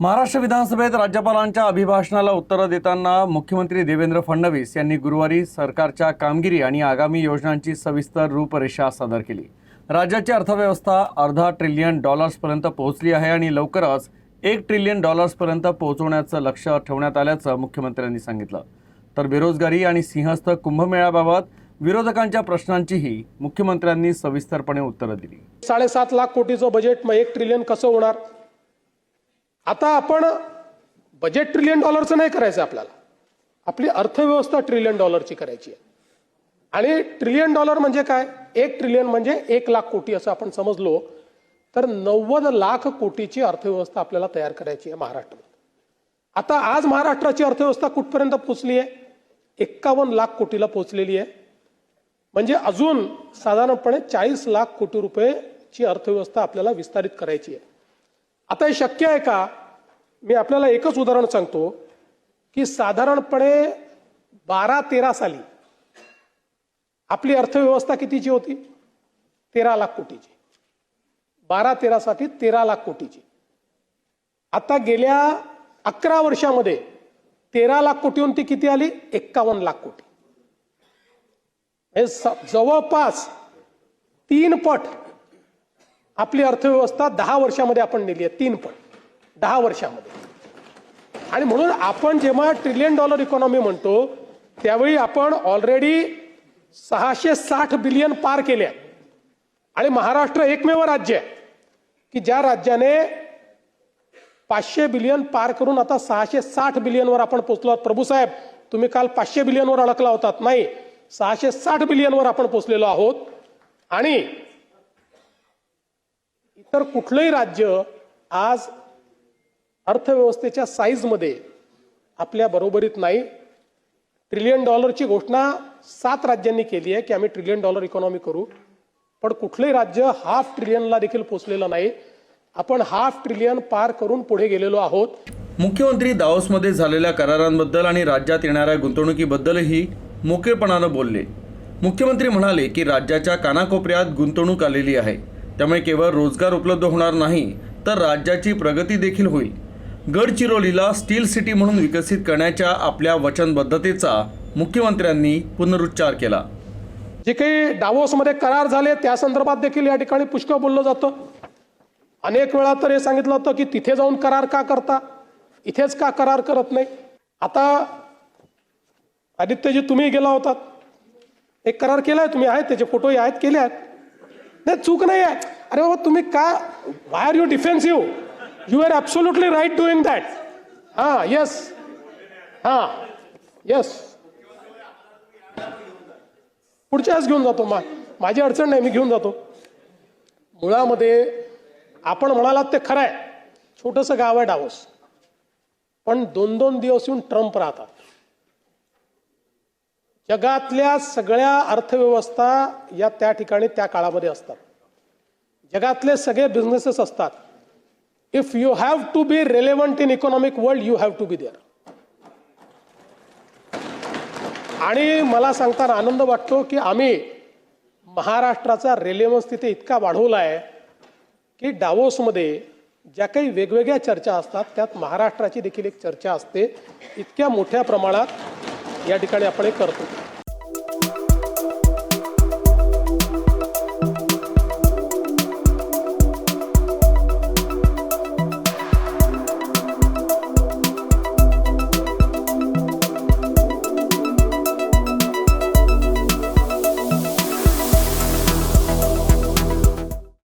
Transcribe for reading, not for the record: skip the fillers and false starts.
महाराष्ट्र विधानसभेत राज्यपालांच्या अभिभाषणाला उत्तर देताना मुख्यमंत्री देवेंद्र फडणवीस यांनी गुरुवारी सरकारच्या कामगिरी आणि आगामी योजनांची सविस्तर रूपरेषा सादर केली। राज्याची अर्थव्यवस्था $अर्धा ट्रिलियन पर्यंत पोहोचली आहे आणि लवकरच $1 ट्रिलियन पर्यंत पोहोचवण्याचं लक्ष्य ठेवण्यात आल्याचं मुख्यमंत्र्यांनी सांगितलं। तर बेरोजगारी आणि सिंहस्थ कुंभमेळ्याबाबत विरोधकांच्या प्रश्नांचीही मुख्यमंत्र्यांनी सविस्तरपणे उत्तरं दिली। 7.5 लाख कोटीचं बजेट, मग 1 ट्रिलियन कसं होणार? आता आपण बजेट $1 ट्रिलियन नाही करायचं, आपल्याला आपली अर्थव्यवस्था $1 ट्रिलियन करायची आहे। आणि $1 ट्रिलियन म्हणजे काय? 1 ट्रिलियन म्हणजे 1 लाख कोटी असं आपण समजलो तर 90 लाख कोटीची अर्थव्यवस्था आपल्याला तयार करायची आहे महाराष्ट्रात। आता आज महाराष्ट्राची अर्थव्यवस्था कुठपर्यंत पोहोचली आहे? 51 लाख कोटीला पोहोचलेली आहे। म्हणजे अजून साधारणपणे 40 लाख कोटी रुपयेची अर्थव्यवस्था आपल्याला विस्तारित करायची आहे। आता हे शक्य आहे का? मी आपल्याला एकच उदाहरण सांगतो की साधारणपणे 12-13 साली आपली अर्थव्यवस्था कितीची होती? 13 लाख कोटीची। 12-13 साठी 13 लाख कोटीची। आता गेल्या 11 वर्षामध्ये 13 लाख कोटीहून ती किती आली? 51 लाख कोटी। जवळपास 3 पट आपली अर्थव्यवस्था 10 वर्षामध्ये आपण नेली आहे। 3 पट 10 वर्षामध्ये। आणि म्हणून आपण जेव्हा $1 ट्रिलियन इकॉनॉमी म्हणतो त्यावेळी आपण ऑलरेडी 660 बिलियन पार केले आहे। आणि महाराष्ट्र एकमेव राज्य आहे की ज्या राज्याने 500 बिलियन पार करून आता 660 बिलियनवर आपण पोहोचलो आहोत। प्रभू साहेब, तुम्ही काल 500 बिलियनवर अडकला होतात, नाही, 660 बिलियनवर आपण पोहोचलेलो आहोत। आणि इतर कुठलंही राज्य आज अर्थव्यवस्थेच्या साईजमध्ये आपल्या बरोबरीत नाही। $1 ट्रिलियन घोषणा 7 राज्यांनी केली आहे की आम्ही $1 ट्रिलियन इकॉनॉमी करू, पण कुठलंही राज्य ½ ट्रिलियनला देखील पोहोचलेलं नाही। आपण ½ ट्रिलियन पार करून पुढे गेलेलो आहोत। मुख्यमंत्री दावोसमध्ये झालेल्या करारांबद्दल आणि राज्यात येणाऱ्या गुंतवणुकीबद्दलही मोकळेपणानं बोलले। मुख्यमंत्री म्हणाले की राज्याच्या कानाकोपऱ्यात गुंतवणूक आलेली आहे, त्यामुळे केवळ रोजगार उपलब्ध होणार नाही तर राज्याची प्रगती देखील होईल। गडचिरोलीला स्टील सिटी म्हणून विकसित करण्याच्या आपल्या वचनबद्धतेचा मुख्यमंत्र्यांनी पुनरुच्चार केला। जे काही डावोसमध्ये करार झाले त्या संदर्भात देखील या ठिकाणी पुष्कळ बोललं जातं। अनेक वेळा तर हे सांगितलं होतं की तिथे जाऊन करार का करता, इथेच का करार करत नाही। आता आदित्यजी, तुम्ही गेला होतात, एक करार केलाय तुम्ही, आहेत त्याचे फोटोही आहेत, केले आहेत, नाही चूक नाही आहे। अरे बाबा, तुम्ही का, why are you defensive? You are absolutely right doing that. हां, येस, हां, येस, पुढच्या वेळेस घेऊन जातो, माझी अडचण नाही, मी घेऊन जातो। मुळामध्ये आपण म्हणालात ते खरं आहे, छोटंसं गाव आहे डावोस, पण 2-2 दिवस येऊन ट्रम्प राहतात। जगातल्या सगळ्या अर्थव्यवस्था या त्या ठिकाणी त्या काळामध्ये असतात। जगातले सगळे बिझनेसेस असतात। If you have to be relevant in economic world, you have to be there. आणि मला सांगताना आनंद वाटतो की आम्ही महाराष्ट्राचा रेलेव्हन्स तिथे इतका वाढवला आहे की डावोसमध्ये ज्या काही वेगवेगळ्या चर्चा असतात त्यात महाराष्ट्राची देखील एक चर्चा असते। इतक्या मोठ्या प्रमाणात या ठिकाणी आपण हे करतो।